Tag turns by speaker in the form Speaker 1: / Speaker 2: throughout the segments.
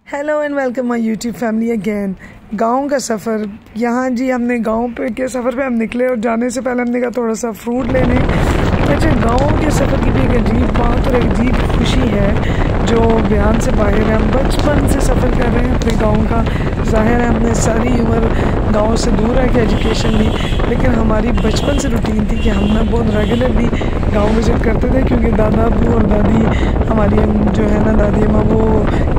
Speaker 1: Hello and welcome my YouTube family again. गांव का सफ़र। यहाँ जी हमने गांव पे के सफ़र पे हम निकले और जाने से पहले हमने कहा थोड़ा सा फ्रूट ले लें। अच्छा, गांव के सफ़र की भी एक अजीब बात और एक अजीब खुशी है जो बयान से बाहर है। हम बचपन से सफ़र कर रहे हैं अपने गांव का। ज़ाहिर है हमने सारी उम्र गांव से दूर रह के एजुकेशन ली, लेकिन हमारी बचपन से रूटीन थी कि हम ना बहुत रेगुलरली गांव विज़िट करते थे, क्योंकि दादा अबू और दादी हमारी जो है ना दादी अम्मा वो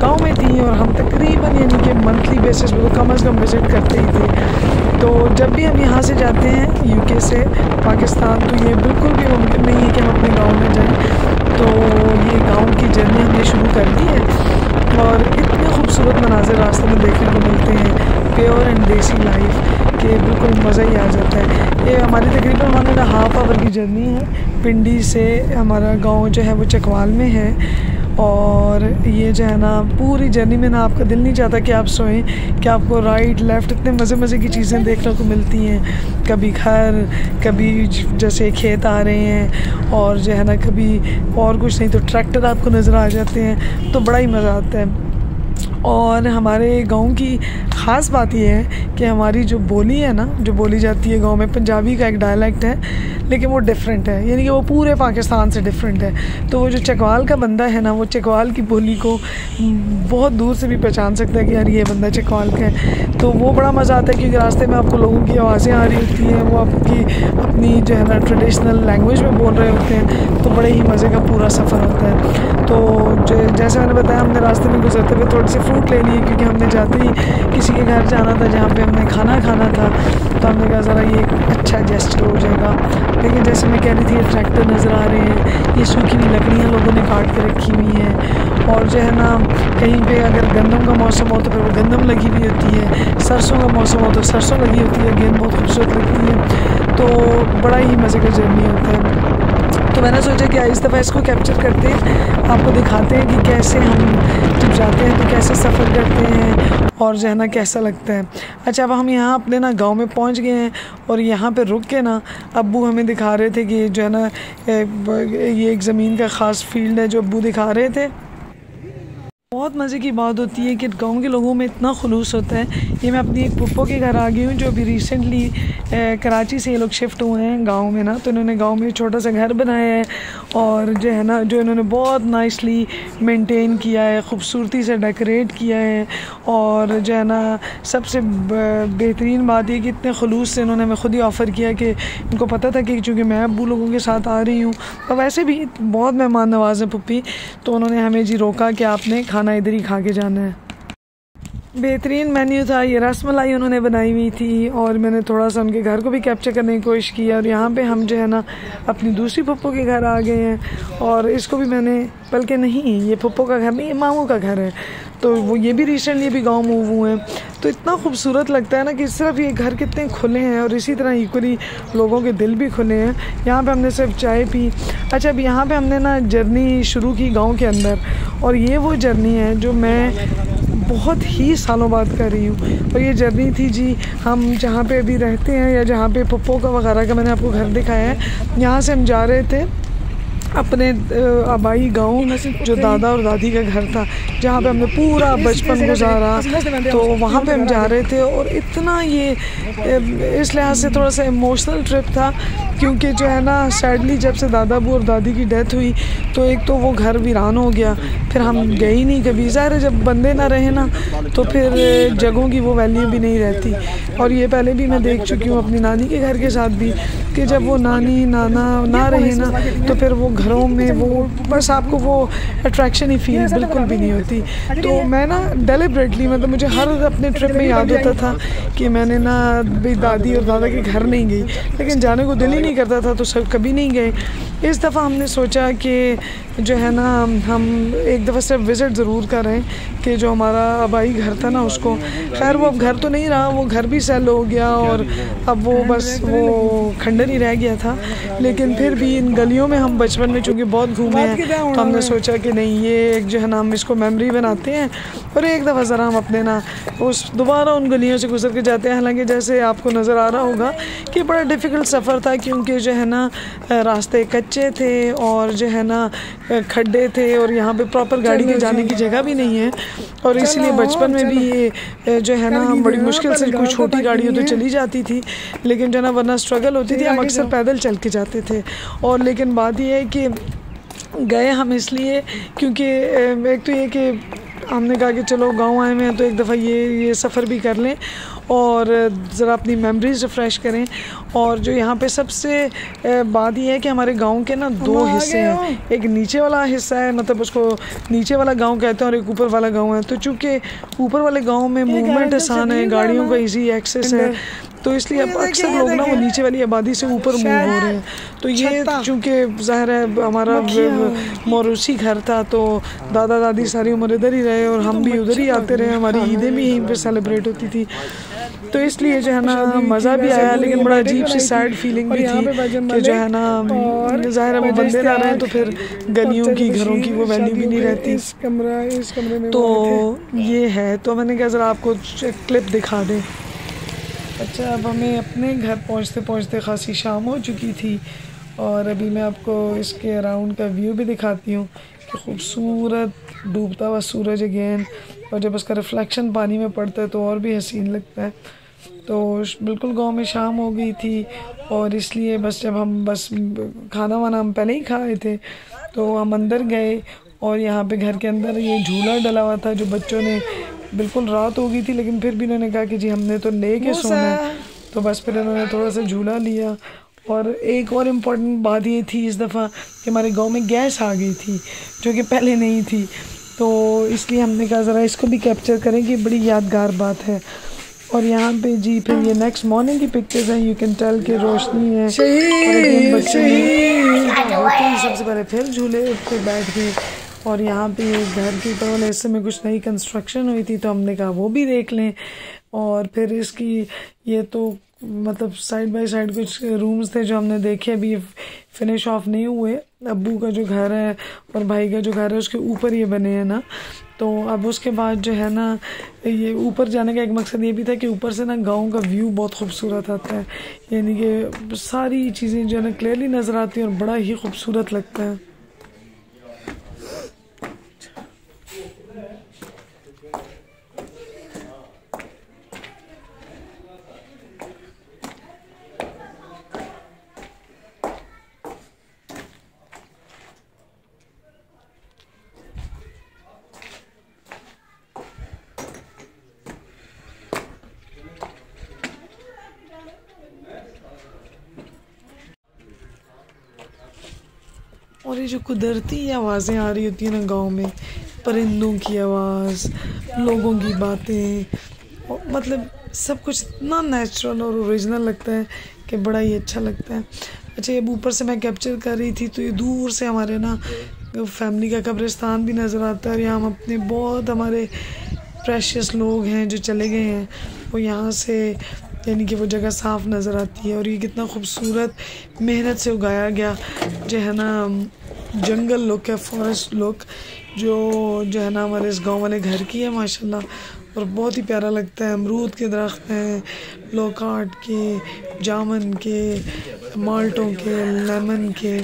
Speaker 1: गांव में थी और हम तकरीबन यानी कि मंथली बेसिस पे तो कम अज़ कम विज़िट करते ही थे। तो जब भी हम यहाँ से जाते हैं यूके से पाकिस्तान, तो ये बिल्कुल भी मुमकिन नहीं है कि हम अपने गांव में जाएं। तो ये गांव की जर्नी हमने शुरू कर दी है और इतने खूबसूरत मनाज़िर रास्ते में देखने को मिलते हैं, प्योर एंड देसी लाइफ के बिल्कुल मज़ा ही आ जाता है। ये हमारी तकरीबन 1.5 आवर की जर्नी है। पिंडी से हमारा गांव जो है वो चकवाल में है और ये जो है ना पूरी जर्नी में ना आपका दिल नहीं चाहता कि आप सोएं, कि आपको राइट लेफ़्ट इतने मज़े की चीज़ें देखने को मिलती हैं। कभी घर, कभी जैसे खेत आ रहे हैं और जो है ना कभी और कुछ नहीं तो ट्रैक्टर आपको नज़र आ जाते हैं, तो बड़ा ही मज़ा आता है। और हमारे गांव की ख़ास बात यह है कि हमारी जो बोली है ना, जो बोली जाती है गांव में, पंजाबी का एक डायलेक्ट है, लेकिन वो डिफरेंट है, यानी कि वो पूरे पाकिस्तान से डिफरेंट है। तो वो जो चकवाल का बंदा है ना, वो चकवाल की बोली को बहुत दूर से भी पहचान सकता है कि यार ये बंदा चकवाल का है। तो वो बड़ा मज़ा आता है क्योंकि रास्ते में आपको लोगों की आवाज़ें आ रही होती हैं, वो आपकी अपनी जो है ना ट्रेडिशनल लैंग्वेज में बोल रहे होते हैं, तो बड़े ही मज़े का पूरा सफ़र होता है। तो जैसे मैंने बताया, हमने रास्ते में गुजरते हुए थोड़े से फ्रूट ले लिए क्योंकि हमने जाते ही किसी के घर जाना था जहाँ पे हमने खाना था। तो हमने कहा ज़रा ये अच्छा जेस्चर हो जाएगा। लेकिन जैसे मैं कह रही थी, ये ट्रैक्टर नज़र आ रहे हैं, ये सूखी हुई लकड़ियाँ लोगों ने काट के रखी हुई हैं। और जो है ना कहीं पे अगर गंदम का मौसम हो तो फिर वो गंदम लगी हुई होती है, सरसों का मौसम हो तो सरसों लगी होती है, गेंद बहुत खूबसूरत लगती है। तो बड़ा ही मज़े का जर्नी होता है। तो मैंने सोचा कि इस दफ़ा इसको कैप्चर करते हैं, आपको दिखाते हैं कि कैसे हम जब जाते हैं तो कैसे सफ़र करते हैं और जो है ना कैसा लगता है। अच्छा, अब हम यहाँ अपने ना गांव में पहुँच गए हैं और यहाँ पे रुक के ना अब्बू हमें दिखा रहे थे कि जो है ना ये एक ज़मीन का ख़ास फील्ड है जो अब्बू दिखा रहे थे। बहुत मज़े की बात होती है कि गांव के लोगों में इतना खुलूस होता है। ये मैं अपनी एक पुप्पो के घर आ गई हूँ जो अभी रिसेंटली कराची से ये लोग शिफ्ट हुए हैं गांव में ना, तो इन्होंने गांव में छोटा सा घर बनाया है और जो है ना जो इन्होंने बहुत नाइसली मेंटेन किया है, ख़ूबसूरती से डेकोरेट किया है। और जो है ना सबसे बेहतरीन बात ये कि इतने खुलूस से इन्होंने हमें ख़ुद ही ऑफ़र किया कि इनको पता था कि चूँकि मैं अब्बू लोगों के साथ आ रही हूँ और वैसे भी बहुत मेहमान नवाज़ है पुप्पी, तो उन्होंने हमें जी रोका कि आपने खाना इधर ही खा के जाना है। बेहतरीन मेन्यू था। ये रसमलाई उन्होंने बनाई हुई थी और मैंने थोड़ा सा उनके घर को भी कैप्चर करने की कोशिश की। और यहाँ पे हम जो है ना अपनी दूसरी पुप्पो के घर आ गए हैं और इसको भी मैंने, बल्कि नहीं ये पुप्पो का घर नहीं, ये मामू का घर है, तो वो ये भी रिसेंटली भी गांव मूव हुए हैं। तो इतना खूबसूरत लगता है ना कि सिर्फ ये घर कितने खुले हैं और इसी तरह इक्वली लोगों के दिल भी खुले हैं। यहाँ पे हमने सिर्फ चाय पी। अच्छा, अब यहाँ पे हमने ना जर्नी शुरू की गांव के अंदर और ये वो जर्नी है जो मैं बहुत ही सालों बाद कर रही हूँ। और ये जर्नी थी जी, हम जहाँ पे अभी रहते हैं या जहाँ पे पुप्पो का वगैरह का मैंने आपको घर दिखाया है, यहाँ से हम जा रहे थे अपने आबाई गांव जो दादा और दादी का घर था, जहाँ पे हमने पूरा बचपन गुजारा। तो वहाँ पे हम जा रहे थे और इतना ये इस लिहाज से थोड़ा सा इमोशनल ट्रिप था क्योंकि जो है ना सैडली जब से दादा अबू और दादी की डेथ हुई तो एक तो वो घर वीरान हो गया, फिर हम गए ही नहीं कभी। ज़ाहिर है जब बंदे ना रहे ना तो फिर जगहों की वो वैल्यू भी नहीं रहती। और ये पहले भी मैं देख चुकी हूँ अपनी नानी के घर के साथ भी कि जब वो नानी नाना ना रहे ना तो फिर वो घरों में वो बस आपको वो अट्रैक्शन ही फील बिल्कुल भी नहीं होती। तो मैं ना डेलिबरेटली, मतलब मुझे हर अपने ट्रिप में याद होता था कि मैंने ना भाई दादी और दादा के घर नहीं गई, लेकिन जाने को दिल ही नहीं करता था तो सब कभी नहीं गए। इस दफ़ा हमने सोचा कि जो है ना हम एक दफ़ा सिर्फ विज़िट ज़रूर करें कि जो हमारा आबाई घर था ना उसको, खैर वो अब घर तो नहीं रहा, वो घर भी सेल हो गया और अब वो बस वो खंडर ही रह गया था। लेकिन फिर भी इन गलियों में हम बचपन में चूँकि बहुत घूमे हैं तो हमने सोचा कि नहीं ये एक जो है ना हम इसको मेमोरी बनाते हैं और एक दफ़ा ज़रा हम अपने ना उस दोबारा उन गलियों से गुजर के जाते हैं। हालांकि जैसे आपको नज़र आ रहा होगा कि बड़ा डिफ़िकल्ट सफ़र था क्योंकि जो है ना रास्ते कच्चे कच्चे थे और जो है ना खड्डे थे और यहाँ पे प्रॉपर गाड़ी के जाने की जगह भी नहीं है, और इसलिए बचपन में भी ये जो है ना हम बड़ी मुश्किल से कोई छोटी गाड़ी हो तो चली जाती थी, लेकिन जो है ना वरना स्ट्रगल होती थी, हम अक्सर पैदल चल के जाते थे। और लेकिन बात ये है कि गए हम इसलिए क्योंकि एक तो ये कि हमने कहा कि चलो गांव आए हुए हैं तो एक दफ़ा ये सफ़र भी कर लें और ज़रा अपनी मेमोरीज रिफ़्रेश करें। और जो यहाँ पे सबसे बात ये है कि हमारे गांव के ना 2 हिस्से हैं, एक नीचे वाला हिस्सा है, मतलब उसको नीचे वाला गांव कहते हैं, और एक ऊपर वाला गांव है। तो चूँकि ऊपर वाले गांव में मूवमेंट आसान है, गाड़ियों का ईजी एक्सेस है, तो इसलिए अब अक्सर लोग ना वो नीचे वाली आबादी से ऊपर मूव हो रहे हैं। तो ये चूँकि ज़ाहिर है हमारा मौरूसी घर था, तो दादा दादी सारी उम्र इधर ही रहे और हम भी उधर ही आते रहे, हमारी ईदें भी यहीं पर सेलिब्रेट होती थी, तो इसलिए जो है ना मज़ा भी आया, लेकिन बड़ा अजीब सी सैड फीलिंग भी थी कि जो है ना ज़ाहिर है वो बंदे ना रहे तो फिर गलियों की घरों की वो वैल्यू भी नहीं रहती। इस कमरे में तो ये है, तो मैंने कहा ज़रा आपको क्लिप दिखा दें। अच्छा, अब हमें अपने घर पहुंचते पहुंचते खासी शाम हो चुकी थी और अभी मैं आपको इसके अराउंड का व्यू भी दिखाती हूँ कि खूबसूरत डूबता हुआ सूरज अगेन, और जब उसका रिफ्लेक्शन पानी में पड़ता है तो और भी हसीन लगता है। तो बिल्कुल गांव में शाम हो गई थी और इसलिए बस जब हम बस खाना वाना हम पहले ही खाए थे तो हम अंदर गए और यहाँ पे घर के अंदर ये झूला डला हुआ था जो बच्चों ने, बिल्कुल रात हो गई थी लेकिन फिर भी उन्होंने कहा कि जी हमने तो ले के सोना है, तो बस फिर उन्होंने थोड़ा सा झूला लिया। और एक और इम्पॉर्टेंट बात ये थी इस दफ़ा कि हमारे गांव में गैस आ गई थी जो कि पहले नहीं थी, तो इसलिए हमने कहा ज़रा इसको भी कैप्चर करें कि बड़ी यादगार बात है। और यहाँ पे जी फिर ये नेक्स्ट मॉर्निंग की पिक्चर्स हैं, यू कैन टेल कि रोशनी है और बच्चे होते हैं सबसे पहले फिर झूले पे बैठ गए। और यहाँ पे घर के ऊपर वाले हिस्से में कुछ नई कंस्ट्रक्शन हुई थी तो हमने कहा वो भी देख लें। और फिर इसकी ये तो मतलब साइड बाय साइड कुछ रूम्स थे जो हमने देखे, अभी फिनिश ऑफ नहीं हुए। अब्बू का जो घर है और भाई का जो घर है उसके ऊपर ये बने हैं ना, तो अब उसके बाद जो है ना ये ऊपर जाने का एक मकसद ये भी था कि ऊपर से ना गांव का व्यू बहुत खूबसूरत आता है, यानी कि सारी चीज़ें जो है ना क्लियरली नज़र आती हैं और बड़ा ही खूबसूरत लगता है। और ये जो कुदरती आवाज़ें आ रही होती हैं ना गांव में, परिंदों की आवाज़, लोगों की बातें, मतलब सब कुछ इतना नेचुरल और ओरिजिनल लगता है कि बड़ा ही अच्छा लगता है। अच्छा, ये ऊपर से मैं कैप्चर कर रही थी तो ये दूर से हमारे ना फैमिली का कब्रिस्तान भी नज़र आता है, और यहाँ हम अपने बहुत हमारे प्रेशियस लोग हैं जो चले गए हैं वो यहाँ से, यानी कि वो जगह साफ़ नज़र आती है। और ये कितना खूबसूरत मेहनत से उगाया गया जो है ना जंगल लुक है, फॉरेस्ट लुक जो है ना हमारे इस गांव वाले घर की है माशाल्लाह, और बहुत ही प्यारा लगता है। अमरूद के दरख्त हैं, लोकाट के, जामन के, माल्टों के, लेमन के,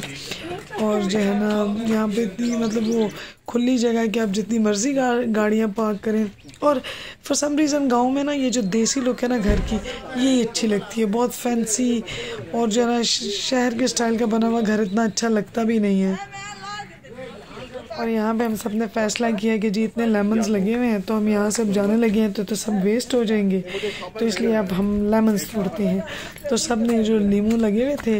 Speaker 1: और जो है ना यहाँ पे इतनी मतलब वो खुली जगह है कि आप जितनी मर्ज़ी गाड़ियाँ पार्क करें। और फॉर सम रीज़न गांव में ना ये जो देसी लुक है ना घर की, ये अच्छी लगती है, बहुत फैंसी, और जो है ना शहर के स्टाइल का बना हुआ घर इतना अच्छा लगता भी नहीं है। और यहाँ पे हम सब ने फैसला किया कि जी इतने लेमन्स लगे हुए हैं तो हम यहाँ से अब जाने लगे हैं तो सब वेस्ट हो जाएंगे, तो इसलिए अब हम लेमन्स तोड़ते हैं। तो सब ने जो नींबू लगे हुए थे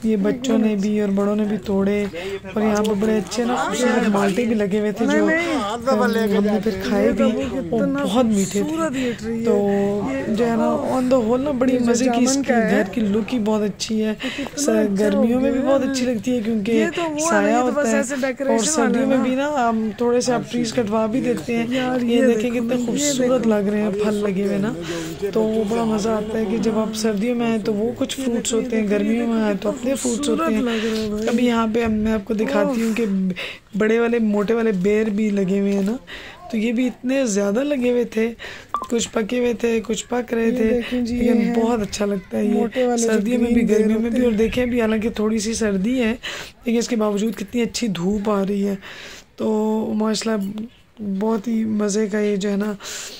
Speaker 1: ये बच्चों ने भी और बड़ों ने भी तोड़े, और यहाँ पे बड़े अच्छे ना खूबसूरत माल्टे भी लगे हुए थे जो हमने फिर खाए भी, वो बहुत मीठे थे। तो जो है ना ऑन द होल ना बड़ी मज़े की इसकी घर की लुक ही बहुत अच्छी है, गर्मियों में भी बहुत अच्छी लगती है क्योंकि साया होता है, और सर्दियों में भी ना हम थोड़े से आप ट्रीज कटवा भी देते हैं। ये देखें कितने खूबसूरत लग रहे हैं फल लगे हुए ना, तो बड़ा मज़ा आता है कि जब आप सर्दियों में आए तो वो कुछ फ्रूट्स होते हैं, गर्मियों में आए तो अपने फ्रूट्स होते हैं। अभी यहाँ पे मैं आपको दिखाती हूँ कि बड़े वाले मोटे वाले बेर भी लगे हुए हैं ना, तो ये भी इतने ज़्यादा लगे हुए थे, कुछ पके हुए थे, कुछ पक रहे थे, लेकिन बहुत अच्छा लगता है ये सर्दियों में भी गर्मियों में भी। और देखें अभी हालांकि थोड़ी सी सर्दी है, लेकिन इसके बावजूद कितनी अच्छी धूप आ रही है। तो माशाल्लाह बहुत ही मज़े का ये जो है ना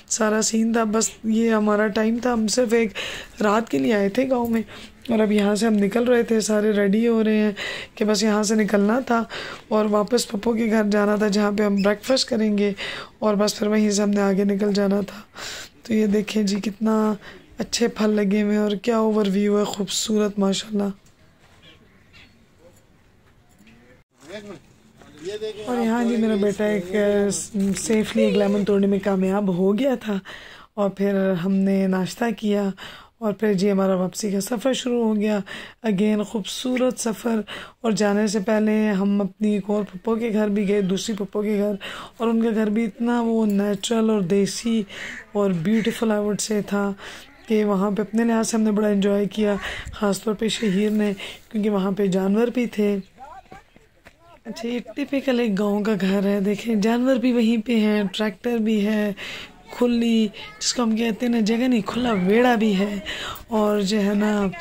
Speaker 1: सारा सीन था। बस ये हमारा टाइम था, हम सिर्फ एक रात के लिए आए थे गांव में, और अब यहाँ से हम निकल रहे थे, सारे रेडी हो रहे हैं कि बस यहाँ से निकलना था और वापस पप्पो के घर जाना था, जहाँ पे हम ब्रेकफास्ट करेंगे, और बस फिर वहीं से हमने आगे निकल जाना था। तो ये देखें जी कितना अच्छे फल लगे हुए हैं और क्या ओवरव्यू है खूबसूरत माशाल्लाह। और यहाँ जी मेरा बेटा एक सेफली एक लेमन तोड़ने में कामयाब हो गया था, और फिर हमने नाश्ता किया, और फिर जी हमारा वापसी का सफ़र शुरू हो गया। अगेन ख़ूबसूरत सफ़र। और जाने से पहले हम अपनी एक और पप्पो के घर भी गए, दूसरी पप्पो के घर, और उनका घर भी इतना वो नेचुरल और देसी और ब्यूटीफुल आई वुड से था कि वहाँ पे अपने लिहाज से हमने बड़ा एंजॉय किया, ख़ास तौर पे शहीर ने, क्योंकि वहाँ पे जानवर भी थे। अच्छा, ये टिपिकल एक गांव का घर है, देखें जानवर भी वहीं पे हैं, ट्रैक्टर भी है, खुली जिसको हम कहते हैं ना जगह नहीं, खुला वेड़ा भी है, और जो है ना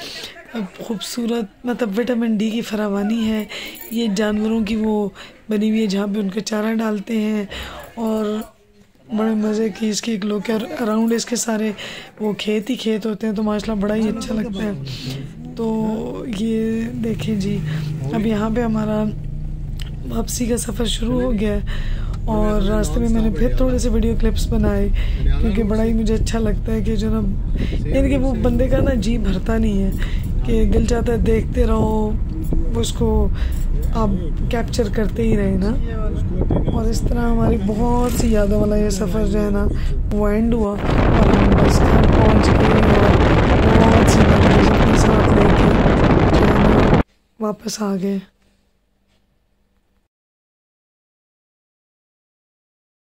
Speaker 1: खूबसूरत मतलब विटामिन डी की फरावानी है। ये जानवरों की वो बनी हुई है जहाँ पे उनके चारा डालते हैं, और बड़े मज़े की इसकी एक लोग के अराउंड इसके सारे वो खेत ही खेत होते हैं, तो माशाल्लाह बड़ा ही अच्छा लगता है। तो ये देखें जी अब यहाँ पे हमारा वापसी का सफ़र शुरू हो गया है, और रास्ते में मैंने फिर थोड़े से वीडियो क्लिप्स बनाए, क्योंकि बड़ा ही मुझे अच्छा लगता है कि जो ना यानी कि वो बंदे का ना जी भरता नहीं है, कि दिल चाहता है देखते रहो उसको, आप कैप्चर करते ही रहे ना। और इस तरह हमारी बहुत सी यादों वाला ये सफ़र जो है ना वो एंड हुआ, और हम बस घर पहुँच गए और बहुत सी मेमोरीज अपने साथ लेके जो है ना वापस आ गए।